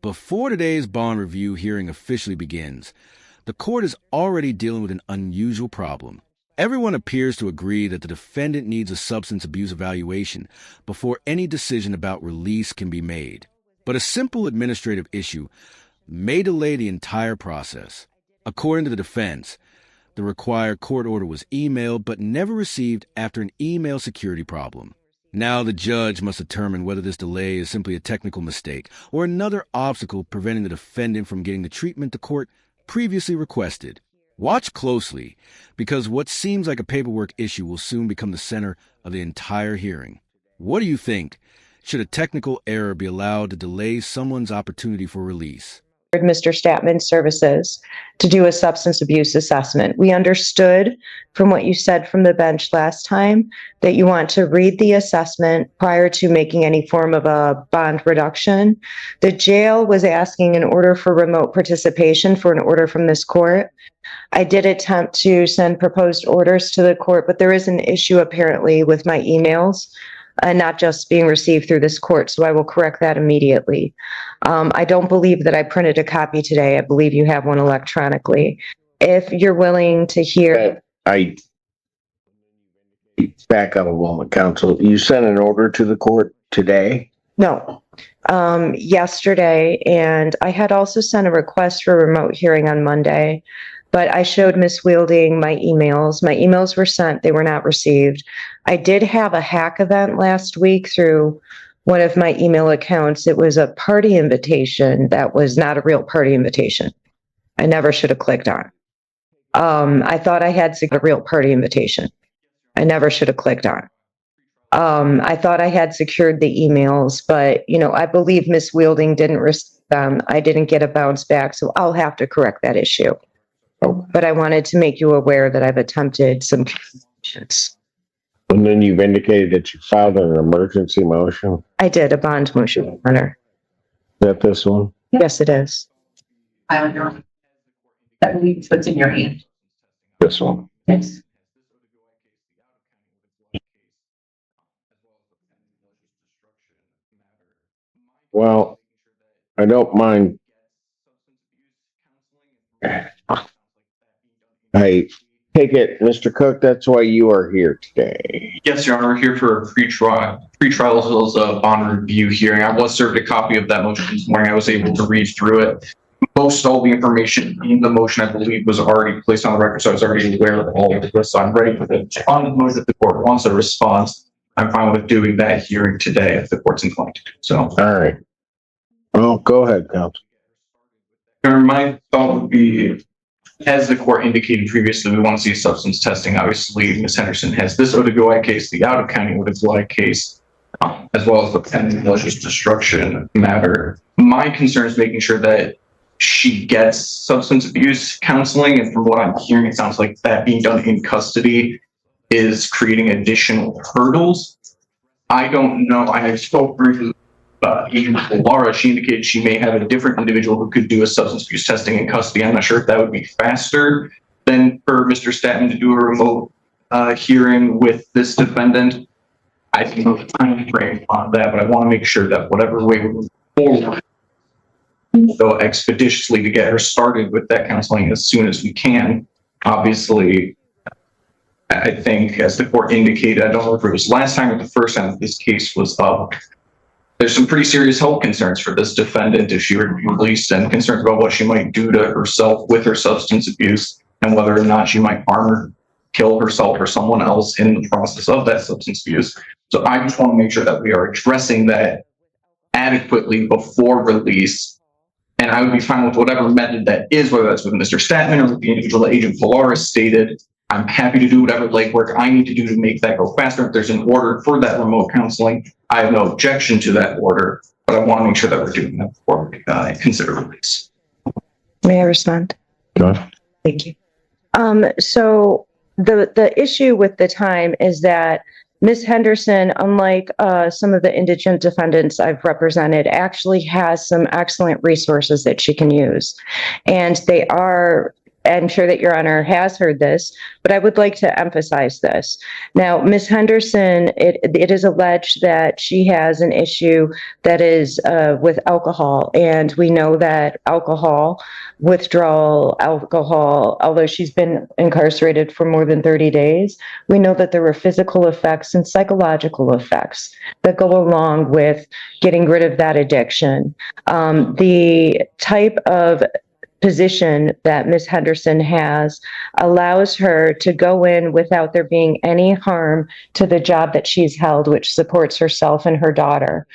Before today's bond review hearing officially begins, the court is already dealing with an unusual problem. Everyone appears to agree that the defendant needs a substance abuse evaluation before any decision about release can be made. But a simple administrative issue may delay the entire process. According to the defense, the required court order was emailed but never received after an email security problem. Now the judge must determine whether this delay is simply a technical mistake or another obstacle preventing the defendant from getting the treatment the court previously requested. Watch closely, because what seems like a paperwork issue will soon become the center of the entire hearing. What do you think? Should a technical error be allowed to delay someone's opportunity for release? Mr. Statman's services to do a substance abuse assessment. We understood from what you said from the bench last time that you want to read the assessment prior to making any form of a bond reduction. The jail was asking an order for remote participation for an order from this court. I did attempt to send proposed orders to the court, but there is an issue apparently with my emails and not just being received through this court, so I will correct that immediately. I don't believe that I printed a copy today. I believe you have one electronically. If you're willing to hear... I back up a moment, counsel. You sent an order to the court today? No, yesterday, and I had also sent a request for a remote hearing on Monday, but I showed Ms. Wielding my emails. My emails were sent, they were not received. I did have a hack event last week through one of my email accounts. It was a party invitation that was not a real party invitation. I never should have clicked on. I thought I had a real party invitation. I never should have clicked on. I thought I had secured the emails, but I believe Ms. Wielding didn't receive them. I didn't get a bounce back, so I'll have to correct that issue. But I wanted to make you aware that I've attempted some communications. And then you've indicated that you filed an emergency motion. I did a bond motion, Your Honor. Is that this one? Yes, it is. I believe what's in your hand. This one. Yes. Well, I don't mind. I take it, Mr. Cook, that's why you are here today. Yes, Your Honor, we're here for a pretrial as well as a bond review hearing. I was served a copy of that motion this morning. I was able to read through it. Most all the information in the motion, I believe, was already placed on the record, so I was already aware of all of this. So I'm ready for the on the motion. If the court wants a response, I'm fine with doing that hearing today if the court's inclined to do so. All right. Well, go ahead, counsel. My thought would be, as the court indicated previously, we want to see substance testing. Obviously, Ms. Henderson has this OWI case, the out-of-county OWI case, as well as the pending malicious destruction matter. My concern is making sure that she gets substance abuse counseling, and from what I'm hearing, it sounds like that being done in custody is creating additional hurdles. I don't know. I spoke briefly Agent Laura. She indicated she may have a different individual who could do a substance abuse testing in custody. I'm not sure if that would be faster than for Mr. Statman to do a remote hearing with this defendant. I think the time frame on that, but I want to make sure that whatever way we move forward, go expeditiously to get her started with that counseling as soon as we can. Obviously, I think, as the court indicated, I don't know if it was last time or the first time that this case was up, there's some pretty serious health concerns for this defendant if she were released, and concerns about what she might do to herself with her substance abuse and whether or not she might harm or kill herself or someone else in the process of that substance abuse. So I just want to make sure that we are addressing that adequately before release. And I would be fine with whatever method that is, whether that's with Mr. Statman or with the individual that Agent Polaris stated. I'm happy to do whatever legwork I need to do to make that go faster. If there's an order for that remote counseling, I have no objection to that order, but I want to make sure that we're doing that before we consider release. May I respond? Go ahead. Thank you. So the issue with the time is that Ms. Henderson, unlike some of the indigent defendants I've represented, actually has some excellent resources that she can use. And they are I'm sure that Your Honor has heard this, but I would like to emphasize this. Now, Ms. Henderson, it is alleged that she has an issue that is with alcohol, and we know that withdrawal alcohol, although she's been incarcerated for more than 30 days, we know that there were physical effects and psychological effects that go along with getting rid of that addiction. The type of position that Ms. Henderson has allows her to go in without there being any harm to the job that she's held, which supports herself and her daughter.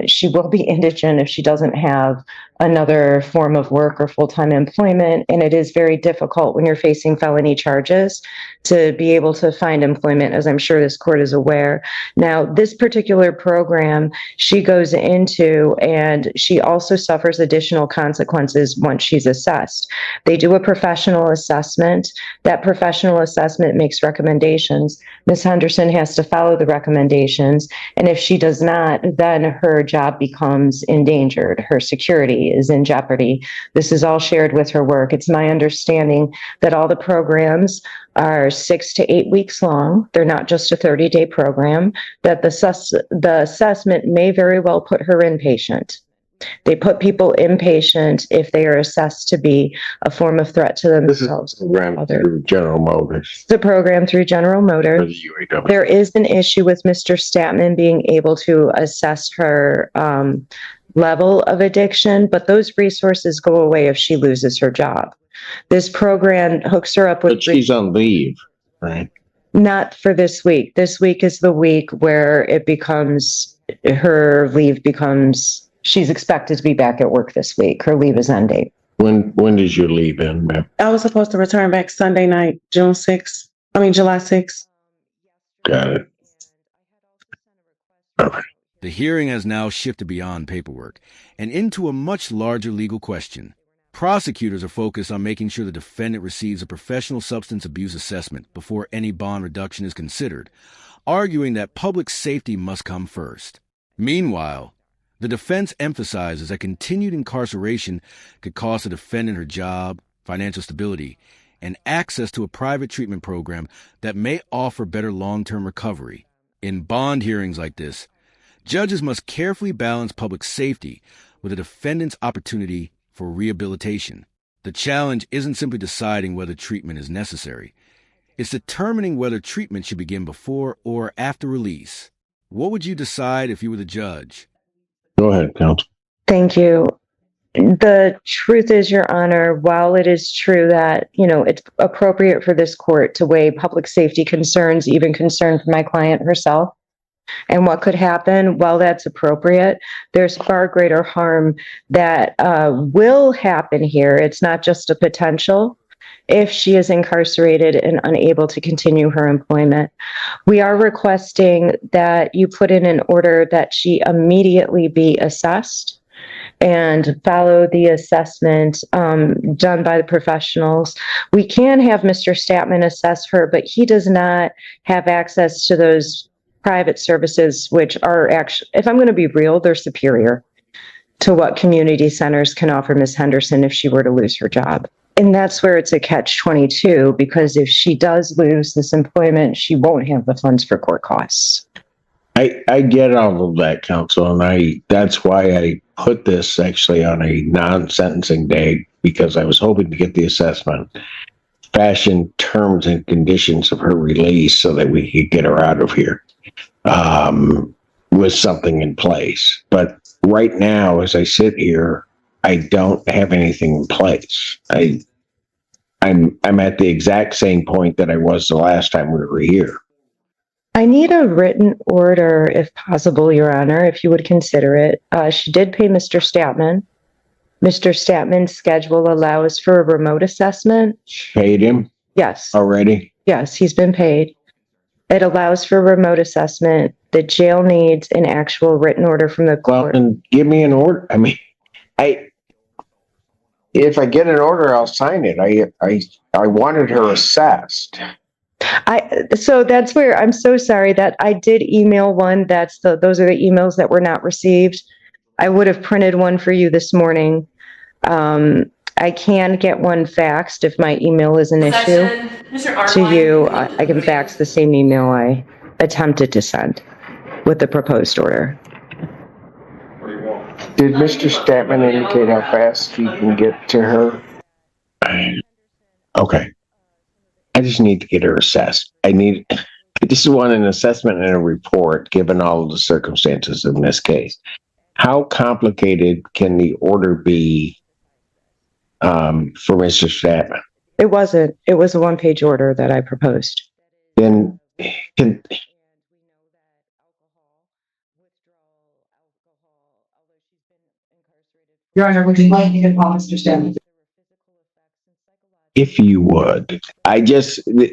She will be indigent if she doesn't have another form of work or full-time employment, and it is very difficult when you're facing felony charges to be able to find employment, as I'm sure this court is aware. Now, this particular program she goes into, and she also suffers additional consequences once she's assessed. They do a professional assessment. That professional assessment makes recommendations. Ms. Henderson has to follow the recommendations, and if she does not, then her job becomes endangered. Her security is in jeopardy. This is all shared with her work. It's my understanding that all the programs are 6 to 8 weeks long. They're not just a 30-day program, that the assessment may very well put her inpatient. They put people inpatient if they are assessed to be a form of threat to themselves. This is a program through General Motors. The program through General Motors. Or the UAW. There is an issue with Mr. Statman being able to assess her level of addiction, but those resources go away if she loses her job. This program hooks her up with... But she's on leave, right? Not for this week. This week is the week where it becomes, her leave becomes, she's expected to be back at work this week. Her leave is ending. When does your leave end, ma'am? I was supposed to return back Sunday night, July 6th. Got it. Okay. The hearing has now shifted beyond paperwork and into a much larger legal question. Prosecutors are focused on making sure the defendant receives a professional substance abuse assessment before any bond reduction is considered, arguing that public safety must come first. Meanwhile, the defense emphasizes that continued incarceration could cost the defendant her job, financial stability, and access to a private treatment program that may offer better long-term recovery. In bond hearings like this, judges must carefully balance public safety with a defendant's opportunity for rehabilitation. The challenge isn't simply deciding whether treatment is necessary. It's determining whether treatment should begin before or after release. What would you decide if you were the judge? Go ahead, counsel. Thank you. The truth is, Your Honor, while it is true that, it's appropriate for this court to weigh public safety concerns, even concern for my client herself, and what could happen, while that's appropriate, there's far greater harm that will happen here. It's not just a potential. If she is incarcerated and unable to continue her employment, we are requesting that you put in an order that she immediately be assessed and follow the assessment done by the professionals. We can have Mr. Statman assess her, but he does not have access to those private services, which are actually, if I'm going to be real, they're superior to what community centers can offer Ms. Henderson if she were to lose her job. And that's where it's a catch-22, because if she does lose this employment, she won't have the funds for court costs. I get all of that, counsel, and that's why I put this actually on a non-sentencing day, because I was hoping to get the assessment, fashion terms and conditions of her release so that we could get her out of here with something in place. But right now, as I sit here, I don't have anything in place. I'm at the exact same point that I was the last time we were here. I need a written order, if possible, Your Honor, if you would consider it. She did pay Mr. Statman. Mr. Statman's schedule allows for a remote assessment. Paid him Yes. already? Yes, he's been paid. It allows for remote assessment. The jail needs an actual written order from the Well, court. then give me an order. I mean, if I get an order, I'll sign it. I wanted her assessed. So that's where I'm so sorry that I did email one. Those are the emails that were not received. I would have printed one for you this morning. I can get one faxed if my email is an issue to you. I can fax the same email I attempted to send with the proposed order. Did Mr. Statman indicate how fast he can get to her? Okay. I just need to get her assessed. I just want an assessment and a report, given all of the circumstances in this case. How complicated can the order be for Mr. Statman? It wasn't. It was a one-page order that I proposed. Then can Your Honor, would you like me to call Mr. Stanley? if you would.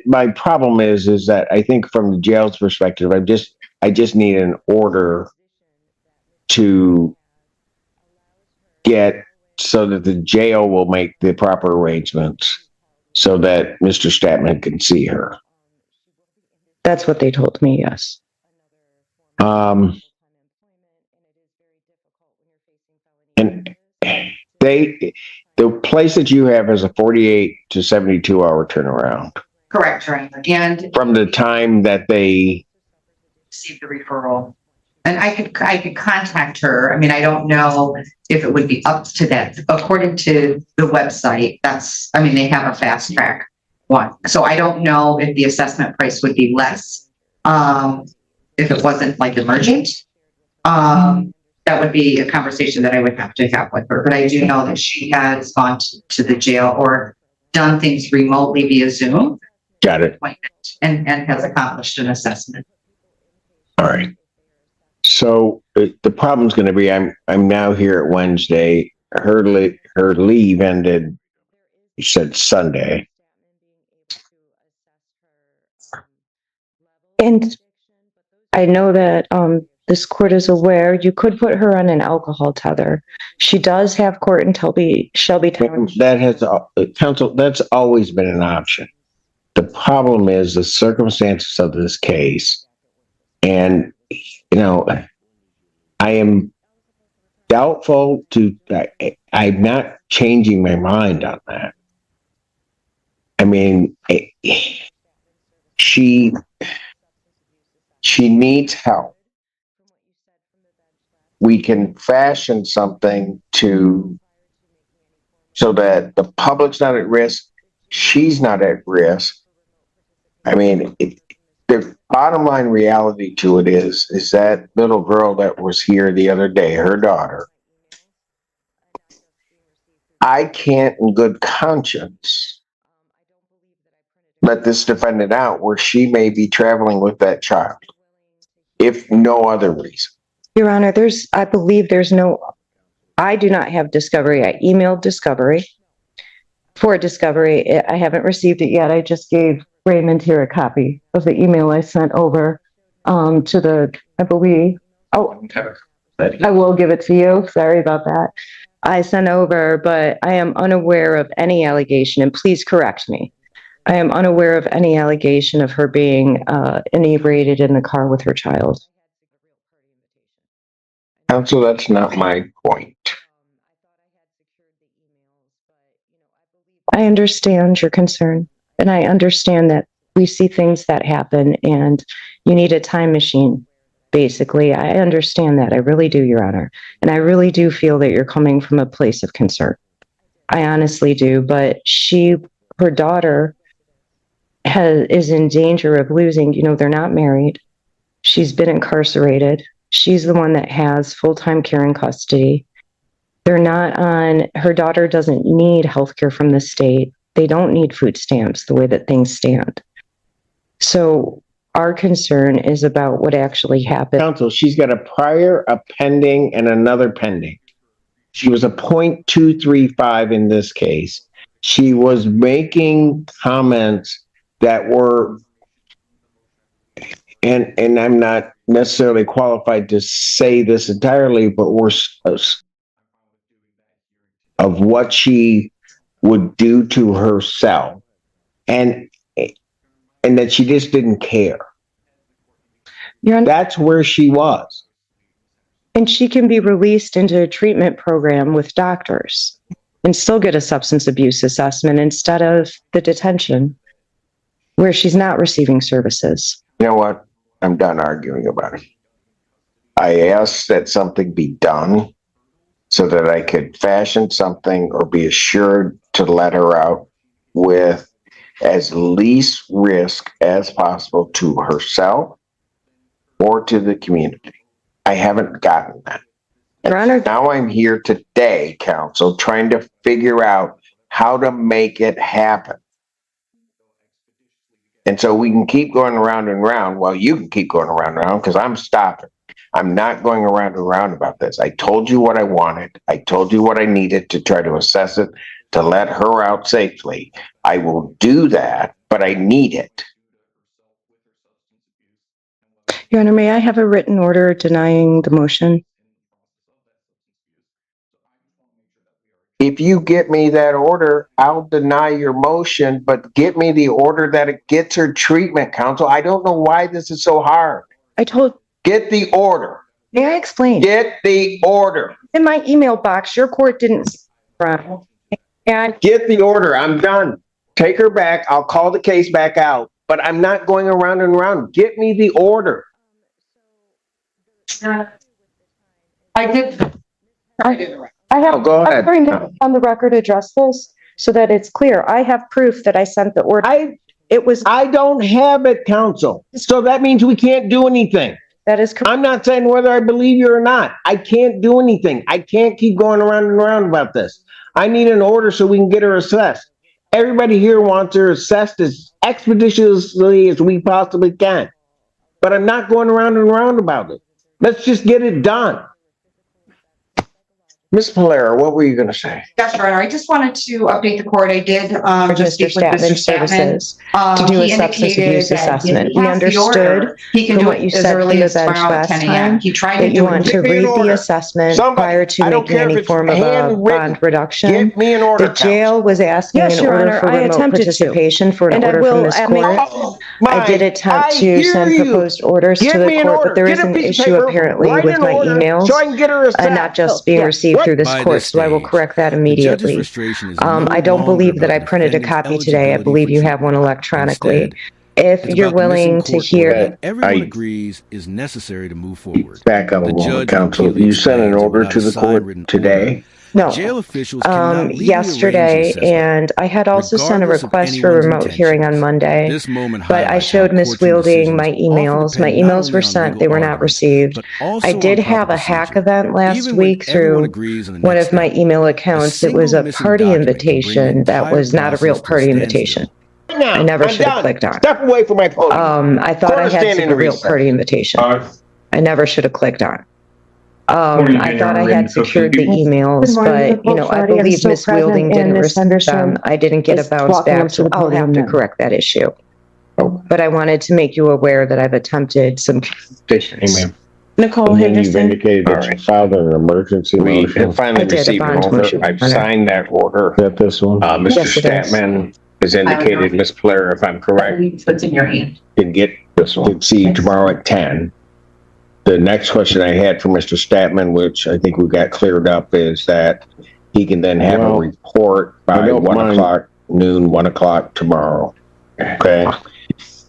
My problem is that I think from the jail's perspective, I just need an order to get so that the jail will make the proper arrangements so that Mr. Statman can see her. That's what they told me, yes. And the place that you have is a 48 to 72 hour turnaround Correct, Your Honor. And from the time that they receive the referral. And I could contact her. I mean, I don't know if it would be up to that. According to the website, they have a fast track one. So I don't know if the assessment price would be less if it wasn't like emergent. That would be a conversation that I would have to have with her. But I do know that she has gone to the jail or done things remotely via Zoom. got it. And has accomplished an assessment. All right. So the problem's going to be I'm now here at Wednesday. Her leave ended, you said Sunday. And I know that this court is aware you could put her on an alcohol tether. She does have court in Shelby Town. That has counsel. That's always been an option. The problem is the circumstances of this case, and I am doubtful to. I'm not changing my mind on that. I mean, she needs help. We can fashion something so that the public's not at risk, she's not at risk. I mean, the bottom line reality to it is that little girl that was here the other day, her daughter, I can't in good conscience let this defendant out where she may be traveling with that child, if no other reason. Your Honor, I do not have discovery. I emailed discovery for discovery. I haven't received it yet. I just gave Raymond here a copy of the email I sent over I believe. Oh, I will give it to you. Sorry about that. I sent over, but I am unaware of any allegation, and please correct me. I am unaware of any allegation of her being inebriated in the car with her child. Counsel, that's not my point. I understand your concern, and I understand that we see things that happen, and you need a time machine, basically. I understand that. I really do, Your Honor. And I really do feel that you're coming from a place of concern. I honestly do, but her daughter is in danger of losing, they're not married. She's been incarcerated. She's the one that has full-time care and custody. Her daughter doesn't need health care from the state. They don't need food stamps the way that things stand. So our concern is about what actually happened. Counsel, she's got a prior, a pending, and another pending. She was a .235 in this case. She was making comments that were, and I'm not necessarily qualified to say this entirely, but were of what she would do to herself, and that she just didn't care. That's where she was. And she can be released into a treatment program with doctors. and still get a substance abuse assessment instead of the detention where she's not receiving services. You know what? I'm done arguing about it. I asked that something be done so that I could fashion something or be assured to let her out with as least risk as possible to herself or to the community. I haven't gotten that. Your Honor, Now I'm here today, counsel, trying to figure out how to make it happen. And so we can keep going around and around. Well, you can keep going around and around because I'm stopping. I'm not going around and around about this. I told you what I wanted. I told you what I needed to try to assess it, to let her out safely. I will do that, but I need it. Your Honor, may I have a written order denying the motion? If you get me that order, I'll deny your motion, but get me the order that it gets her treatment, counsel. I don't know why this is so hard. Get the order. May I explain? Get the order. In my email box, your court didn't. And Get the order. I'm done. Take her back. I'll call the case back out, but I'm not going around and around. Get me the order. I did. I have, Go ahead. I'm going to, on the record, address this so that it's clear. I have proof that I sent the order. I don't have it, counsel. So that means we can't do anything. That is correct. I'm not saying whether I believe you or not. I can't do anything. I can't keep going around and around about this. I need an order so we can get her assessed. Everybody here wants her assessed as expeditiously as we possibly can. But I'm not going around and around about it. Let's just get it done. Ms. Polera, what were you going to say? Yes, Your Honor. I just wanted to update the court. I did just speak with Mr. Statman Services to do a he substance indicated abuse that assessment. if We he has the understood order, he can from do what it you as said early from the as bench tomorrow at last 10 time a.m. He tried to that you do want it. to Give me an read the order. assessment Somebody, prior to I don't making care if any it's form of a handwritten. bond reduction. Get me an order, The jail was asking Yes, an Your order Honor, for I remote attempted to. participation for an And I order will from this admit- court. Oh, I did attempt to hear send you. proposed orders Get to the me an court, order. but there Get is a an piece of issue paper, apparently write with an my order emails so I can get her assessed. and not just being Yeah. received What? through this By court. this So I will stage, correct that The judge's immediately. frustration is no I don't longer believe that about I the printed a defendant's copy today. I eligibility believe for you have treatment. one electronically. Instead, If it's you're about the missing willing to court hear, order that everyone I- agrees is necessary to move forward. Back up a The moment, judge counsel. repeatedly You sent an explains that order without to a the signed court written today? no. Jail officials cannot legally arrange the Yesterday, assessment. and I had also sent a Regardless of request for a anyone's remote hearing on intentions. Monday. This moment But I highlights showed how Miss courtroom Wielding my decisions often emails. My depend not emails only were on sent. legal They were not arguments, received. but also I did on proper have a hack procedure. event last Even when week everyone through agrees on the one next of my step, email a accounts. It was single a missing party document can bring the invitation that entire was not a real process to a party standstill. invitation. Now, I never I'm should have done. clicked on. Step away from my podium. I thought Court I is had standing a in real recess. party invitation. I never should have clicked on. Morning, I Jane. thought I Are we had ready to go secured through the people? emails, Good morning, but, you know, I Friday. I'm believe still Miss Wielding present, and didn't Miss receive Henderson them. I didn't get a is bounce walking back, up to so the I'll have podium to now. correct that issue. Oh. But I wanted to make you aware that I've attempted some. Amen. Nicole And then you've Henderson. indicated that you filed an emergency motion. We have finally I did, a received an bond order. motion. I've signed that order. Is that this one? Mr. Yes, it is. Statman has indicated, Ms. Polera, if I'm correct, What's in your hand? can get this one. See you tomorrow at 10. The next question I had for Mr. Statman, which I think we got cleared up, is that he can then have a report by 1 o'clock, noon, 1 o'clock tomorrow. Okay?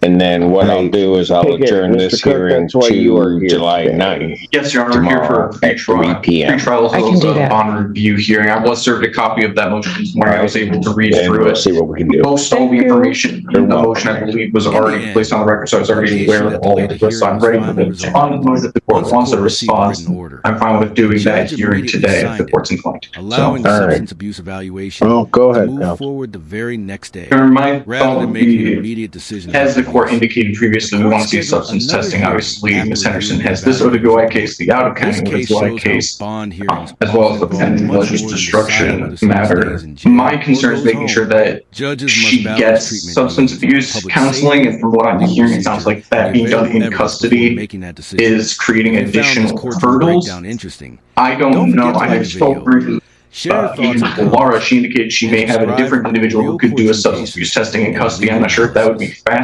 And then what I'll do is I'll adjourn this hearing to July 9th. Yes, Your Honor, here for Tomorrow at 3 p.m. pretrial I can do that. bond review hearing. I was served a copy of that motion this morning. I was able to read And through we'll it. see what we can do. Most all the information in the motion, I believe, was already placed on the record, so I was already aware of all of this. So I'm ready for the response. If the court wants a response, I'm fine with doing that hearing today if the court's inclined. Allowing So, the all right. substance abuse evaluation Well, go to ahead, move Counsel. forward the very next day, Your Honor, my rather thought than would making an be, immediate decision. as the about court this. indicated previously, we want to see substance testing. Obviously, Ms. Henderson has this OWI case, the out of This county case OWI shows how case, bond hearings as well as the often pending involve much malicious more than deciding whether destruction someone matter. stays in jail My or concern is goes making home. sure that Judges she must balance gets treatment substance needs with abuse public counseling, safety, and from what I'm legal hearing, it sounds procedure, like that and being the done available in evidence before custody making that decision. is creating If you found additional this courtroom hurdles. breakdown interesting, I don't don't know. forget to I like had the spoke video. briefly. Share your thoughts Even and with Laura, comments, she indicated she and may have a subscribe different for more individual who real could do a courtroom substance cases abuse testing in and custody. I'm legal not sure if that would be analysis. fast